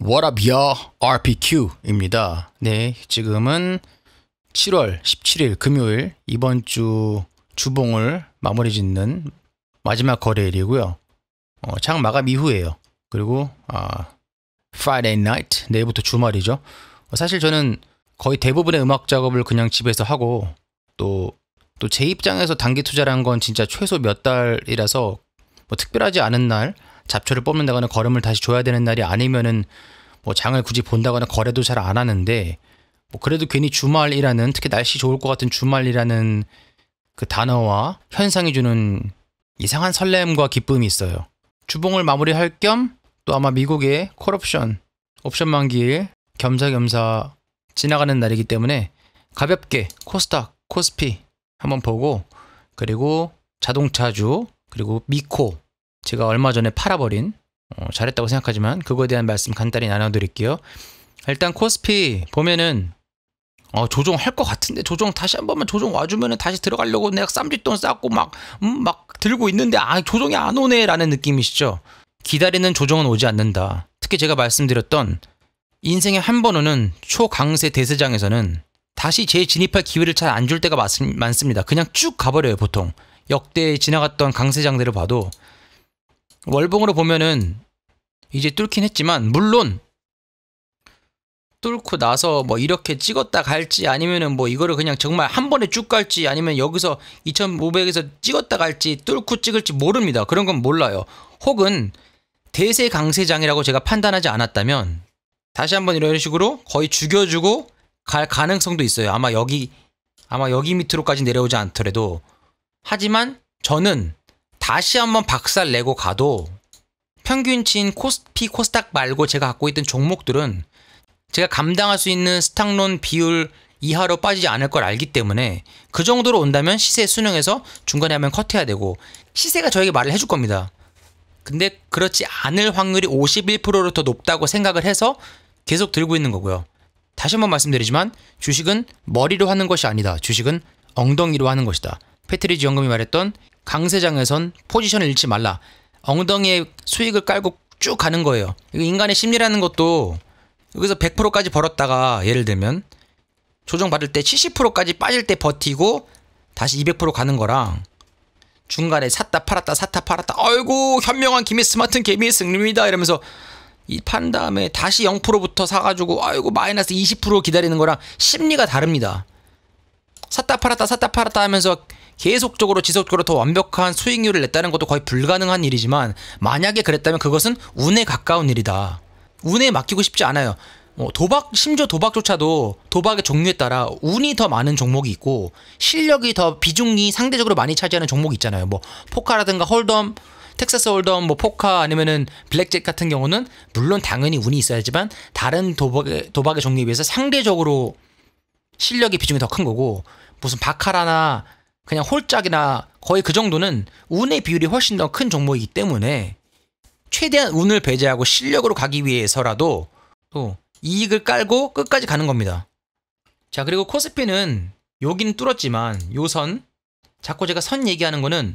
What up, y'all? RPQ입니다. 네, 지금은 7월 17일 금요일 이번 주 주봉을 마무리 짓는 마지막 거래일이고요. 장 마감 이후에요. 그리고 Friday night, 내일부터 주말이죠. 사실 저는 거의 대부분의 음악 작업을 그냥 집에서 하고 또 제 입장에서 단기 투자란 건 진짜 최소 몇 달이라서 뭐 특별하지 않은 날 잡초를 뽑는다거나 걸음을 다시 줘야 되는 날이 아니면은 뭐 장을 굳이 본다거나 거래도 잘 안 하는데, 뭐 그래도 괜히 주말이라는, 특히 날씨 좋을 것 같은 주말이라는 그 단어와 현상이 주는 이상한 설렘과 기쁨이 있어요. 주봉을 마무리할 겸 또 아마 미국의 콜옵션 옵션 만기일 겸사겸사 지나가는 날이기 때문에 가볍게 코스닥, 코스피 한번 보고, 그리고 자동차주, 그리고 미코, 제가 얼마 전에 팔아버린 잘했다고 생각하지만 그거에 대한 말씀 간단히 나눠드릴게요. 일단 코스피 보면은 조정할 것 같은데, 조정 다시 한 번만 조정 와주면은 다시 들어가려고 내가 쌈짓돈 쌓고 막 들고 있는데 조정이 안 오네 라는 느낌이시죠. 기다리는 조정은 오지 않는다. 특히 제가 말씀드렸던 인생에 한 번 오는 초강세 대세장에서는 다시 재진입할 기회를 잘 안 줄 때가 많습니다. 그냥 쭉 가버려요. 보통 역대 지나갔던 강세장들을 봐도 월봉으로 보면은 이제 뚫긴 했지만, 물론 뚫고 나서 뭐 이렇게 찍었다 갈지, 아니면은 뭐 이거를 그냥 정말 한 번에 쭉 갈지, 아니면 여기서 2500에서 찍었다 갈지 뚫고 찍을지 모릅니다. 그런 건 몰라요. 혹은 대세 강세장이라고 제가 판단하지 않았다면 다시 한번 이런 식으로 거의 죽여주고 갈 가능성도 있어요. 아마 여기 밑으로까지 내려오지 않더라도. 하지만 저는 다시 한번 박살 내고 가도 평균치인 코스피, 코스닥 말고 제가 갖고 있던 종목들은 제가 감당할 수 있는 스탁론 비율 이하로 빠지지 않을 걸 알기 때문에, 그 정도로 온다면 시세 순응해서 중간에 하면 컷해야 되고, 시세가 저에게 말을 해줄 겁니다. 근데 그렇지 않을 확률이 51%로 더 높다고 생각을 해서 계속 들고 있는 거고요. 다시 한번 말씀드리지만 주식은 머리로 하는 것이 아니다. 주식은 엉덩이로 하는 것이다. 패트리지 연금이 말했던 강세장에선 포지션을 잃지 말라. 엉덩이에 수익을 깔고 쭉 가는 거예요. 인간의 심리라는 것도 여기서 100%까지 벌었다가 예를 들면 조정받을 때 70%까지 빠질 때 버티고 다시 200% 가는 거랑, 중간에 샀다 팔았다 아이고 현명한 김의 스마트한 개미의 승리입니다 이러면서 판 다음에 다시 0%부터 사가지고 아이고 마이너스 20% 기다리는 거랑 심리가 다릅니다. 샀다 팔았다 하면서 계속적으로 지속적으로 더 완벽한 수익률을 냈다는 것도 거의 불가능한 일이지만, 만약에 그랬다면 그것은 운에 가까운 일이다. 운에 맡기고 싶지 않아요. 심지어 도박조차도 도박의 종류에 따라 운이 더 많은 종목이 있고 실력이 더 비중이 상대적으로 많이 차지하는 종목이 있잖아요. 뭐 포카라든가 홀덤, 텍사스 홀덤, 뭐 포카 아니면은 블랙잭 같은 경우는 물론 당연히 운이 있어야지만 다른 도박의 종류에 비해서 상대적으로 실력의 비중이 더 큰 거고, 무슨 바카라나 그냥 홀짝이나 거의 그 정도는 운의 비율이 훨씬 더 큰 종목이기 때문에 최대한 운을 배제하고 실력으로 가기 위해서라도 또 이익을 깔고 끝까지 가는 겁니다. 자, 그리고 코스피는 여기는 뚫었지만 요 선, 자꾸 제가 선 얘기하는 거는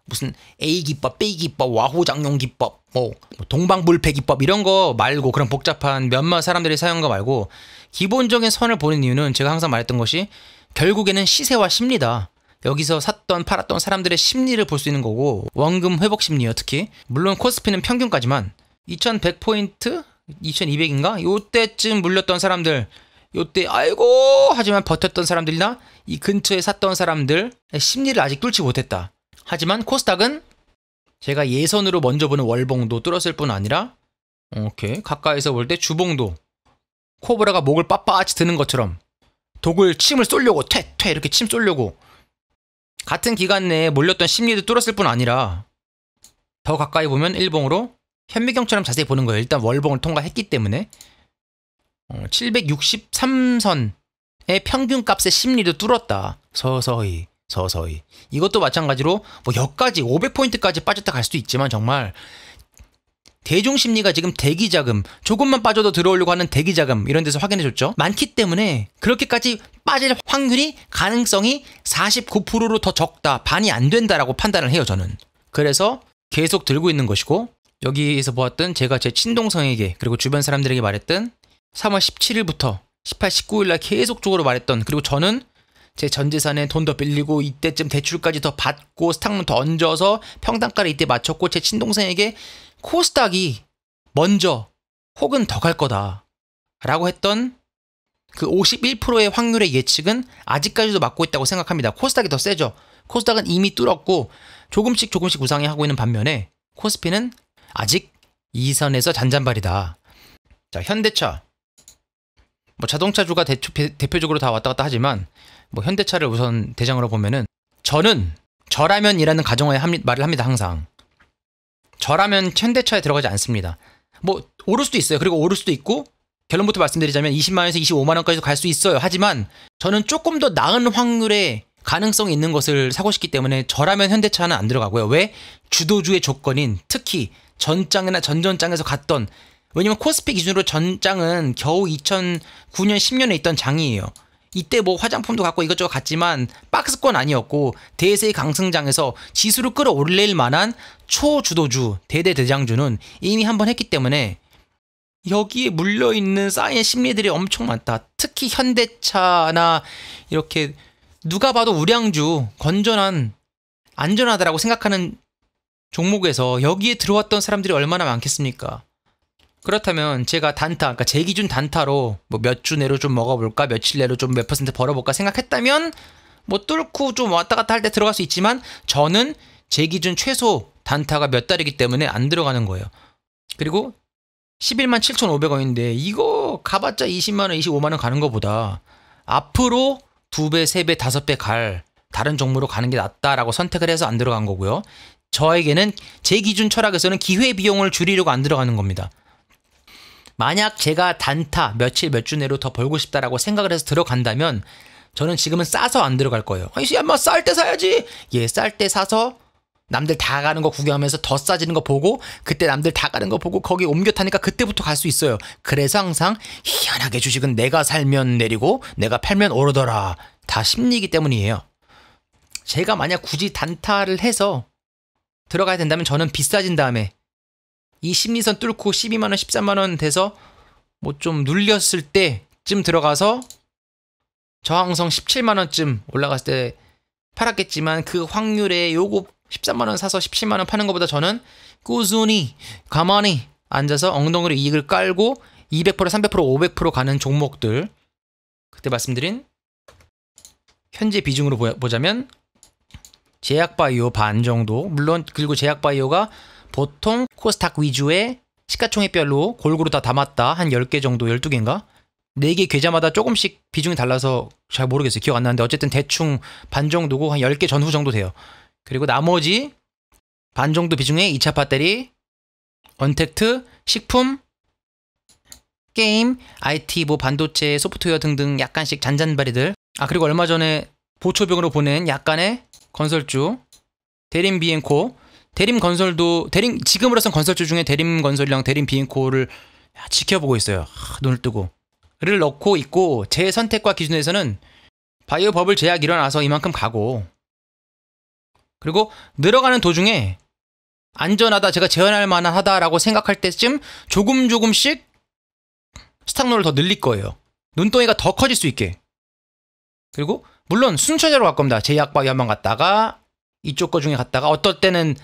무슨 A 기법, B 기법, 와호장용 기법, 뭐 동방불패 기법 이런 거 말고, 그런 복잡한 몇몇 사람들이 사용한 거 말고 기본적인 선을 보는 이유는 제가 항상 말했던 것이 결국에는 시세와 심리다. 여기서 샀던 팔았던 사람들의 심리를 볼 수 있는 거고, 원금 회복 심리요. 특히 물론 코스피는 평균까지만 2100포인트? 2200인가? 요때쯤 물렸던 사람들, 요때 아이고 하지만 버텼던 사람들이나 이 근처에 샀던 사람들의 심리를 아직 뚫지 못했다. 하지만 코스닥은 제가 예선으로 먼저 보는 월봉도 뚫었을 뿐 아니라 가까이서 볼 때 주봉도 코브라가 목을 빳빳이 드는 것처럼 독을 침을 쏠려고 퇴 이렇게 침 쏠려고 같은 기간 내에 몰렸던 심리도 뚫었을 뿐 아니라 더 가까이 보면 일봉으로 현미경처럼 자세히 보는 거예요. 일단 월봉을 통과했기 때문에 763선의 평균값의 심리도 뚫었다. 서서히. 이것도 마찬가지로 뭐 여기까지 500포인트까지 빠졌다 갈 수도 있지만, 정말 대중심리가 지금 대기자금, 조금만 빠져도 들어오려고 하는 대기자금 이런 데서 확인해줬죠. 많기 때문에 그렇게까지 빠질 확률이, 가능성이 49%로 더 적다, 반이 안 된다라고 판단을 해요. 저는. 그래서 계속 들고 있는 것이고, 여기에서 보았던 제가 제 친동생에게 그리고 주변 사람들에게 말했던 3월 17일부터 18, 19일 날 계속적으로 말했던, 그리고 저는 제 전 재산에 돈 더 빌리고 이때쯤 대출까지 더 받고 스탁론 더 얹어서 평단가를 이때 맞췄고 제 친동생에게 코스닥이 먼저 혹은 더 갈 거다 라고 했던 그 51%의 확률의 예측은 아직까지도 맞고 있다고 생각합니다. 코스닥이 더 세죠. 코스닥은 이미 뚫었고 조금씩 우상향하고 있는 반면에 코스피는 아직 2선에서 잔잔발이다. 자, 현대차. 뭐 자동차주가 대표적으로 다 왔다 갔다 하지만 뭐 현대차를 우선 대장으로 보면은 저라면이라는 가정하에 말을 합니다. 항상 저라면 현대차에 들어가지 않습니다. 뭐 오를 수도 있어요. 그리고 오를 수도 있고, 결론부터 말씀드리자면 20만원에서 25만원까지도 갈 수 있어요. 하지만 저는 조금 더 나은 확률의 가능성이 있는 것을 사고 싶기 때문에 저라면 현대차는 안 들어가고요. 왜? 주도주의 조건인, 특히 전장이나 전전장에서 갔던, 왜냐면 코스피 기준으로 전장은 겨우 2009년 10년에 있던 장이에요. 이때 뭐 화장품도 갖고 이것저것 갔지만 박스권 아니었고 대세의 강승장에서 지수를 끌어올릴 만한 초주도주, 대대대장주는 이미 한번 했기 때문에 여기에 물려있는 쌓인 심리들이 엄청 많다. 특히 현대차나 이렇게 누가 봐도 우량주, 건전한, 안전하다라고 생각하는 종목에서 여기에 들어왔던 사람들이 얼마나 많겠습니까? 그렇다면 제가 단타, 그러니까 제 기준 단타로 뭐 몇 주 내로 좀 먹어볼까, 며칠 내로 좀 몇 퍼센트 벌어볼까 생각했다면 뭐 뚫고 좀 왔다 갔다 할 때 들어갈 수 있지만 저는 제 기준 최소 단타가 몇 달이기 때문에 안 들어가는 거예요. 그리고 11만 7,500원인데 이거 가봤자 20만원, 25만원 가는 것보다 앞으로 2배, 3배, 5배 갈 다른 종목으로 가는 게 낫다라고 선택을 해서 안 들어간 거고요. 저에게는 제 기준 철학에서는 기회비용을 줄이려고 안 들어가는 겁니다. 만약 제가 단타 며칠 몇 주 내로 더 벌고 싶다라고 생각을 해서 들어간다면 저는 지금은 싸서 안 들어갈 거예요. 아니 엄마 쌀 때 사야지. 예, 쌀 때 사서 남들 다 가는 거 구경하면서 더 싸지는 거 보고 그때 남들 다 가는 거 보고 거기 옮겨 타니까 그때부터 갈 수 있어요. 그래서 항상 희한하게 주식은 내가 살면 내리고 내가 팔면 오르더라. 다 심리이기 때문이에요. 제가 만약 굳이 단타를 해서 들어가야 된다면 저는 비싸진 다음에 이 심리선 뚫고 12만원, 13만원 돼서 뭐 좀 눌렸을 때쯤 들어가서 저항성 17만원쯤 올라갔을 때 팔았겠지만 그 확률에 요거 13만원 사서 17만원 파는 것보다 저는 꾸준히 가만히 앉아서 엉덩이로 이익을 깔고 200%, 300%, 500% 가는 종목들, 그때 말씀드린 현재 비중으로 보자면 제약바이오 반 정도, 물론 그리고 제약바이오가 보통 코스닥 위주의 시가총액별로 골고루 다 담았다. 한 10개 정도, 12개인가? 4개 계좌마다 조금씩 비중이 달라서 잘 모르겠어요. 기억 안 나는데 어쨌든 대충 반 정도고 한 10개 전후 정도 돼요. 그리고 나머지 반 정도 비중의 2차 배터리, 언택트, 식품, 게임, IT, 뭐 반도체, 소프트웨어 등등 약간씩 잔잔바리들. 아, 그리고 얼마 전에 보초병으로 보낸 약간의 건설주, 대림비엔코. 대림건설도, 지금으로선 건설주 중에 대림건설이랑 대림비엔코를 지켜보고 있어요. 눈을 뜨고. 를 넣고 있고, 제 선택과 기준에서는 바이오 버블 제약 일어나서 이만큼 가고, 그리고 늘어가는 도중에 안전하다, 제가 재현할 만하다라고 생각할 때쯤 조금씩 스탁론을 더 늘릴 거예요. 눈덩이가 더 커질 수 있게. 그리고 물론 순차적으로 갈 겁니다. 제약바이오 한번 갔다가 이쪽 거 중에 갔다가 어떨 때는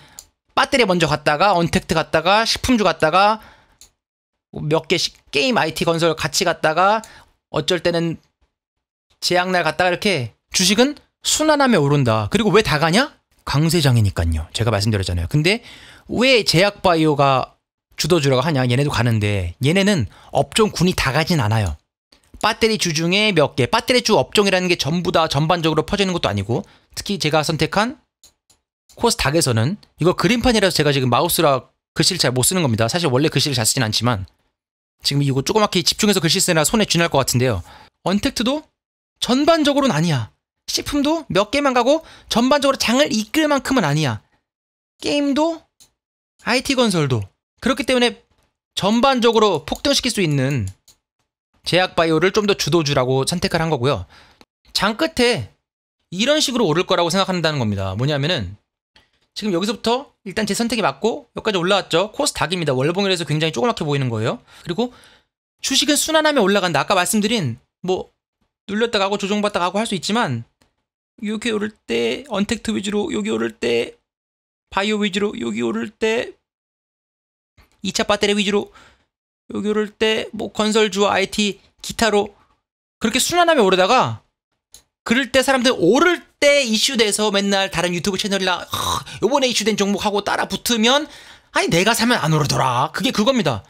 배터리 먼저 갔다가 언택트 갔다가 식품주 갔다가 몇 개씩 게임 IT 건설 같이 갔다가 어쩔 때는 제약날 갔다가 이렇게 주식은 순환하며 오른다. 그리고 왜 다 가냐? 강세장이니까요. 제가 말씀드렸잖아요. 근데 왜 제약바이오가 주도주라고 하냐? 얘네도 가는데 얘네는 업종군이 다 가진 않아요. 배터리 주 중에 몇 개, 배터리 주 업종이라는 게 전부 다 전반적으로 퍼지는 것도 아니고, 특히 제가 선택한 코스닥에서는 이거 그림판이라서 제가 지금 마우스라 글씨를 잘 못 쓰는 겁니다. 사실 원래 글씨를 잘 쓰진 않지만 지금 이거 조그맣게 집중해서 글씨 쓰느라 손에 쥐날 것 같은데요. 언택트도 전반적으로는 아니야. 식품도 몇 개만 가고 전반적으로 장을 이끌 만큼은 아니야. 게임도 IT 건설도. 그렇기 때문에 전반적으로 폭등시킬 수 있는 제약바이오를 좀 더 주도주라고 선택을 한 거고요. 장 끝에 이런 식으로 오를 거라고 생각한다는 겁니다. 뭐냐면은 지금 여기서부터 일단 제 선택이 맞고 여기까지 올라왔죠. 코스닥입니다. 월봉이라서 굉장히 조그맣게 보이는 거예요. 그리고 주식은 순환하면 올라간다. 아까 말씀드린 뭐 눌렸다 가고 조정받다 가고 할 수 있지만 여기 오를 때 언택트 위주로, 여기 오를 때 바이오 위주로, 여기 오를 때 2차 배터리 위주로, 여기 오를 때 뭐 건설주와 IT 기타로 그렇게 순환하며 오르다가 그럴 때 사람들 오를 때 이슈돼서 맨날 다른 유튜브 채널이나 요번에 이슈된 종목하고 따라 붙으면 아니 내가 사면 안 오르더라. 그게 그겁니다.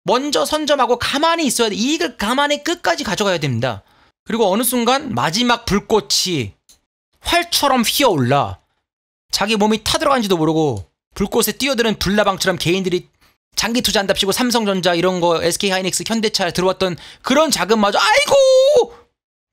먼저 선점하고 가만히 있어야 돼. 이익을 가만히 끝까지 가져가야 됩니다. 그리고 어느 순간 마지막 불꽃이 활처럼 휘어올라 자기 몸이 타들어간지도 모르고 불꽃에 뛰어드는 불나방처럼 개인들이 장기 투자한답시고 삼성전자 이런 거 SK하이닉스 현대차에 들어왔던 그런 자금마저 아이고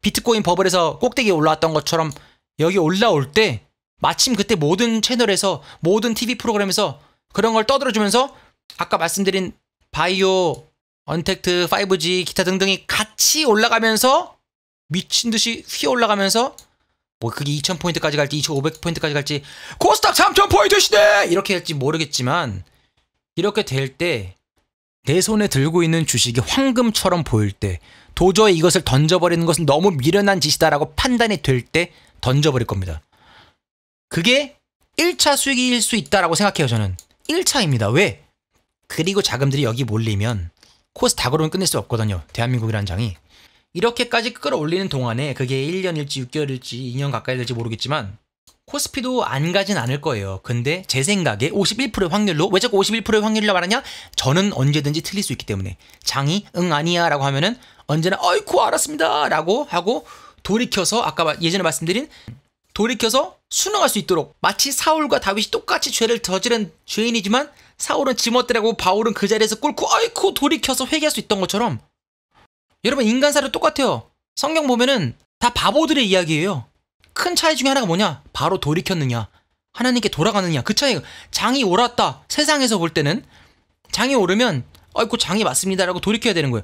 비트코인 버블에서 꼭대기에 올라왔던 것처럼 여기 올라올 때 마침 그때 모든 채널에서 모든 TV 프로그램에서 그런 걸 떠들어주면서 아까 말씀드린 바이오, 언택트, 5G 기타 등등이 같이 올라가면서 미친듯이 휘어 올라가면서 뭐 그게 2000포인트까지 갈지 2500포인트까지 갈지 코스닥 3000포인트 시대 이렇게 할지 모르겠지만 이렇게 될 때 내 손에 들고 있는 주식이 황금처럼 보일 때 도저히 이것을 던져버리는 것은 너무 미련한 짓이다라고 판단이 될 때 던져버릴 겁니다. 그게 1차 수익일 수 있다라고 생각해요. 저는 1차입니다. 왜? 그리고 자금들이 여기 몰리면 코스닥으로는 끝낼 수 없거든요. 대한민국이라는 장이. 이렇게까지 끌어올리는 동안에 그게 1년일지 6개월일지 2년 가까이 될지 모르겠지만 코스피도 안 가진 않을 거예요. 근데 제 생각에 51%의 확률로, 왜 자꾸 51%의 확률로 말하냐? 저는 언제든지 틀릴 수 있기 때문에 장이 응 아니야 라고 하면은 언제나 어이쿠 알았습니다 라고 하고 돌이켜서 아까 예전에 말씀드린 돌이켜서 순응할 수 있도록 마치 사울과 다윗이 똑같이 죄를 저지른 죄인이지만 사울은 지멋대로고 바울은 그 자리에서 꿇고 어이쿠 돌이켜서 회개할 수 있던 것처럼 여러분 인간사도 똑같아요. 성경 보면은 다 바보들의 이야기예요. 큰 차이 중에 하나가 뭐냐? 바로 돌이켰느냐 하나님께 돌아가느냐. 그 차이. 장이 옳았다. 세상에서 볼 때는 장이 오르면 어이쿠 장이 맞습니다 라고 돌이켜야 되는 거예요.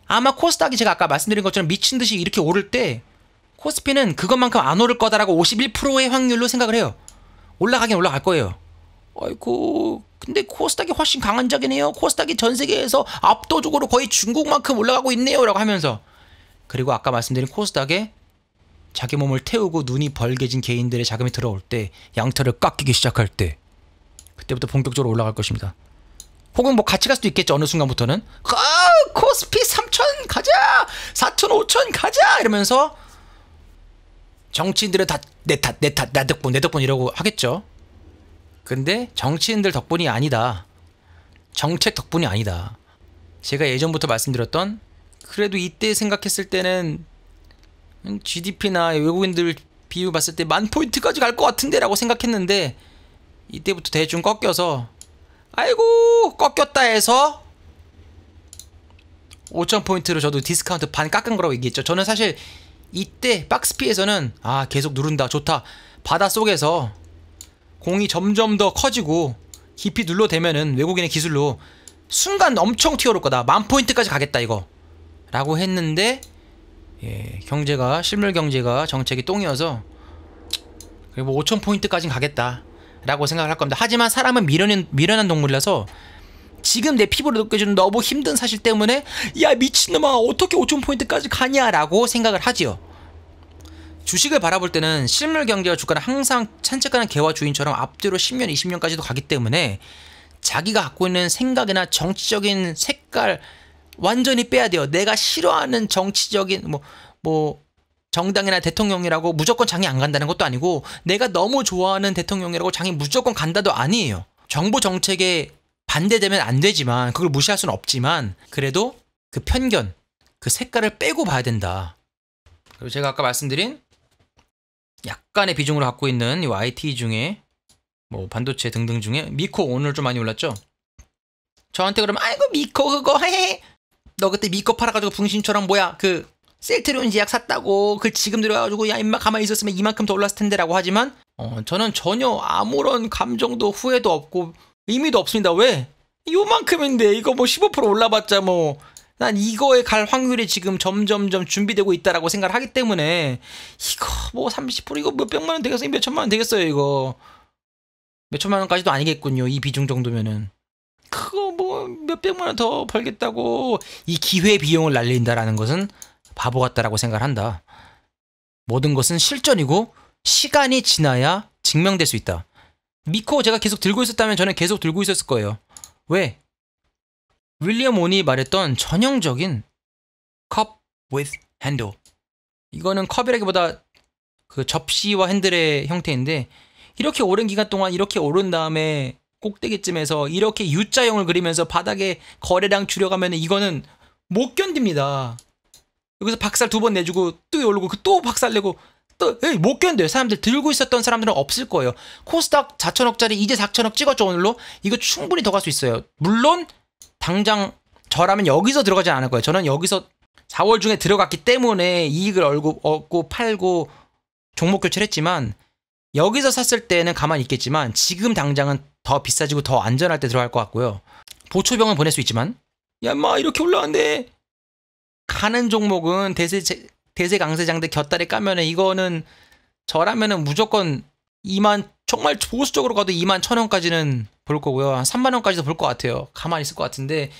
아마 코스닥이 제가 아까 말씀드린 것처럼 미친듯이 이렇게 오를 때 코스피는 그것만큼 안 오를 거다라고 51%의 확률로 생각을 해요. 올라가긴 올라갈 거예요. 아이고 근데 코스닥이 훨씬 강한 적이네요. 코스닥이 전 세계에서 압도적으로 거의 중국만큼 올라가고 있네요 라고 하면서 그리고 아까 말씀드린 코스닥에 자기 몸을 태우고 눈이 벌게진 개인들의 자금이 들어올 때 양털을 깎이기 시작할 때 그때부터 본격적으로 올라갈 것입니다. 혹은 뭐 같이 갈 수도 있겠죠. 어느 순간부터는 코스피 3000 가자 4000 5000 가자 이러면서 정치인들은 다 내 탓 내 덕분 이러고 하겠죠. 근데 정치인들 덕분이 아니다. 정책 덕분이 아니다. 제가 예전부터 말씀드렸던 그래도 이때 생각했을 때는 GDP나 외국인들 비유 봤을 때 10,000포인트까지 갈 것 같은데 라고 생각했는데 이때부터 대충 꺾여서 아이고 꺾였다 해서 5,000포인트로 저도 디스카운트 반 깎은 거라고 얘기했죠. 저는 사실 이때 박스피에서는 계속 누른다 좋다. 바닷속에서 공이 점점 더 커지고 깊이 눌러대면은 외국인의 기술로 순간 엄청 튀어올 거다. 10,000포인트까지 가겠다 이거 라고 했는데 경제가 실물 경제가 정책이 똥이어서 그리고 5,000포인트까지는 가겠다 라고 생각을 할 겁니다. 하지만 사람은 미련한 동물이라서 지금 내 피부로 느껴지는 너무 힘든 사실 때문에 야 미친놈아 어떻게 5,000포인트까지 가냐 라고 생각을 하지요. 주식을 바라볼 때는 실물 경제와 주가는 항상 산책하는 개와 주인처럼 앞뒤로 10년 20년까지도 가기 때문에 자기가 갖고 있는 생각이나 정치적인 색깔 완전히 빼야 돼요. 내가 싫어하는 정치적인 뭐 정당이나 대통령이라고 무조건 장이 안 간다는 것도 아니고 내가 너무 좋아하는 대통령이라고 장이 무조건 간다도 아니에요. 정부 정책에 반대되면 안 되지만 그걸 무시할 수는 없지만 그래도 그 편견, 그 색깔을 빼고 봐야 된다. 그리고 제가 아까 말씀드린 약간의 비중으로 갖고 있는 이 IT 중에 뭐 반도체 등등 중에 미코 오늘 좀 많이 올랐죠? 저한테 그러면 아이고 미코 그거 헤헤 너 그때 미코 팔아가지고 붕신처럼 뭐야 그 셀트리온 제약 샀다고 그 지금 들어가지고 야 임마 가만히 있었으면 이만큼 더 올랐을 텐데 라고 하지만 저는 전혀 아무런 감정도 후회도 없고 의미도 없습니다. 왜? 요만큼인데 이거 뭐 15% 올라봤자 뭐 난 이거에 갈 확률이 지금 점점점 준비되고 있다라고 생각을 하기 때문에 이거 뭐 30% 이거 몇 백만 원 되겠어요? 몇 천만 원 되겠어요 이거. 몇 천만 원까지도 아니겠군요. 이 비중 정도면은. 그거 뭐 몇백만 원 더 벌겠다고 이 기회 비용을 날린다라는 것은 바보 같다라고 생각을 한다. 모든 것은 실전이고 시간이 지나야 증명될 수 있다. 미코 제가 계속 들고 있었다면 저는 계속 들고 있었을 거예요. 왜? 윌리엄 온이 말했던 전형적인 cup with handle. 이거는 컵이라기보다 그 접시와 핸들의 형태인데 이렇게 오랜 기간 동안 이렇게 오른 다음에 꼭대기쯤에서 이렇게 U자형을 그리면서 바닥에 거래량 줄여가면 이거는 못 견딥니다. 여기서 박살 2번 내주고 또 오르고 또 박살 내고 또 못 견뎌요. 사람들 들고 있었던 사람들은 없을 거예요. 코스닥 4천억짜리 이제 4천억 찍었죠 오늘로? 이거 충분히 더 갈 수 있어요. 물론 당장 저라면 여기서 들어가지 않을 거예요. 저는 여기서 4월 중에 들어갔기 때문에 이익을 얻고 팔고 종목 교체를 했지만 여기서 샀을 때는 가만히 있겠지만 지금 당장은 더 비싸지고 더 안전할 때 들어갈 것 같고요. 보초병은 보낼 수 있지만 야 마 이렇게 올라왔는데 가는 종목은 대세 강세장대 곁다리 까면은 이거는 저라면은 무조건 2만 정말 보수적으로 가도 2만 1,000원까지는 볼 거고요. 한 3만 원까지도 볼 것 같아요. 가만히 있을 것 같은데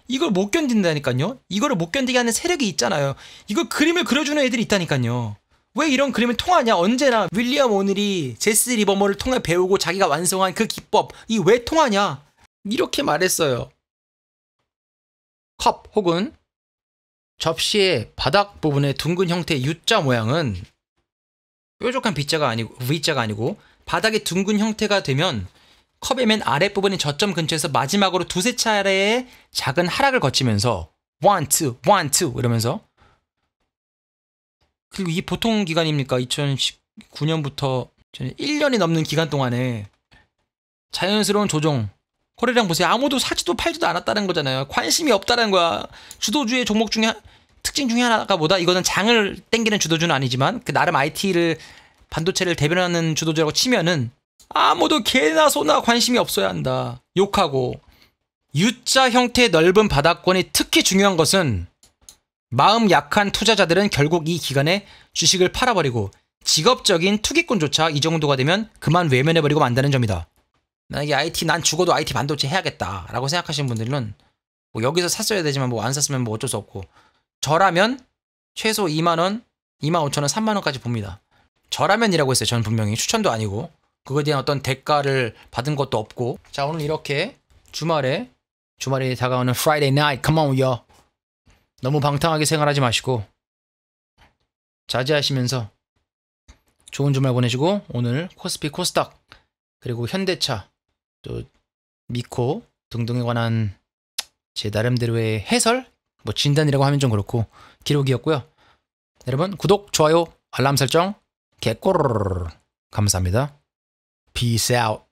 이걸 못 견딘다니까요. 이거를 못 견디게 하는 세력이 있잖아요. 이거 그림을 그려주는 애들이 있다니까요. 왜 이런 그림을 통하냐? 언제나 윌리엄 오닐이 제스 리버머를 통해 배우고 자기가 완성한 그 기법 이 왜 통하냐? 이렇게 말했어요. 컵 혹은 접시의 바닥 부분의 둥근 형태의 U자 모양은 뾰족한 V자가 아니고 바닥의 둥근 형태가 되면 컵의 맨 아랫부분인 저점 근처에서 마지막으로 두세 차례의 작은 하락을 거치면서 1, 2, 1, 2 이러면서 그리고 이게 보통 기간입니까? 2019년부터 1년이 넘는 기간 동안에 자연스러운 조정 거래량 보세요. 아무도 사지도 팔지도 않았다는 거잖아요. 관심이 없다는 거야. 주도주의 종목 중에 특징 중에 하나가 뭐다? 이거는 장을 땡기는 주도주는 아니지만 그 나름 IT를 반도체를 대변하는 주도주라고 치면은 아무도 개나 소나 관심이 없어야 한다. 욕하고 U자 형태의 넓은 바닥권이 특히 중요한 것은 마음 약한 투자자들은 결국 이 기간에 주식을 팔아버리고 직업적인 투기꾼조차 이 정도가 되면 그만 외면해버리고 만다는 점이다. 만약에 IT 난 죽어도 IT 반도체 해야겠다 라고 생각하시는 분들은 뭐 여기서 샀어야 되지만 뭐 안 샀으면 뭐 어쩔 수 없고 저라면 최소 2만원, 25,000원, 3만원까지 봅니다. 저라면이라고 했어요. 저는 분명히 추천도 아니고 그거에 대한 어떤 대가를 받은 것도 없고 자 오늘 이렇게 주말에 다가오는 Friday night come on yo 너무 방탕하게 생활하지 마시고 자제하시면서 좋은 주말 보내시고 오늘 코스피 코스닥 그리고 현대차 또 미코 등등에 관한 제 나름대로의 해설 뭐 진단이라고 하면 좀 그렇고 기록이었고요. 여러분 구독, 좋아요, 알람 설정 개꼬르르 감사합니다. Peace out.